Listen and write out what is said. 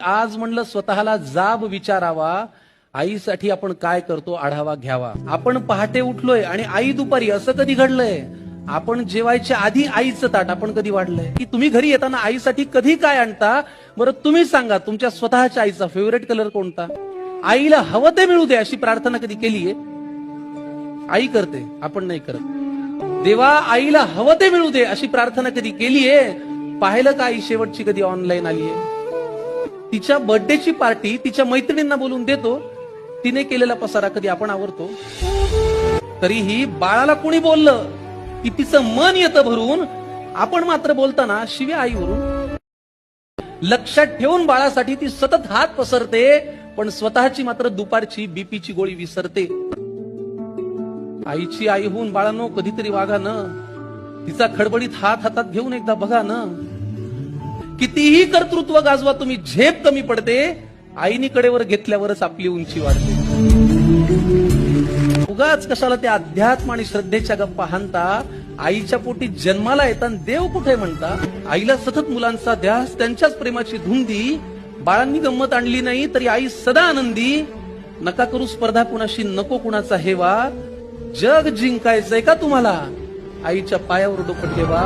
आज म्हणलं स्वतःला जाब विचारावा, आईसाठी आपण काय करतो आढावा घ्यावा. आपण पहाटे उठलोय आणि आई दुपारी, असं कधी घडलंय? आपण जेवायच्या आधी आईचं ताट आपण कधी वाढलंय? की तुम्ही घरी येताना आईसाठी कधी काय आणता? बरं तुम्ही सांगा, तुमच्या स्वतःच्या आईचा फेवरेट कलर कोणता? आईला हवं ते मिळू दे अशी प्रार्थना कधी केलीये? आई करते, आपण नाही करत. देवा आईला हवं ते मिळू दे अशी प्रार्थना कधी केलीये? पाहिलं का आई शेवटची कधी ऑनलाईन आलीये? तिच्या बर्थडेची पार्टी तिच्या मैत्रिणींना बोलून देतो, तिने केलेला पसारा कधी आपण आवरतो? तरीही बाळाला कोणी बोललं की तिचं मन येतं भरून, आपण मात्र बोलताना शिव्या आईवरून. लक्षात ठेवून बाळासाठी ती सतत हात पसरते, पण स्वतःची मात्र दुपारची बीपीची गोळी विसरते. आईची आई होऊन बाळांनो कधीतरी वागा न, तिचा खडबडीत हात हातात घेऊन एकदा बघा न. कितीही कर्तृत्व गाजवा तुम्ही, झेप कमी पडते. आईनी कडेवर घेतल्यावरच आपली उंची वाढते. उगाच कशाला त्या अध्यात्म आणि श्रद्धेच्या गप्पा हाणता? आईच्या पोटी जन्माला येताना देव कुठे म्हणता? आईला सतत मुलांचा ध्यास, त्यांच्याच प्रेमाची धुंदी. बाळांनी गंमत आणली नाही तरी आई सदा आनंदी. नका करू स्पर्धा कुणाशी, नको कुणाचा हेवा. जग जिंकायचंय का तुम्हाला? आईच्या पायावर डोकं ठेवा.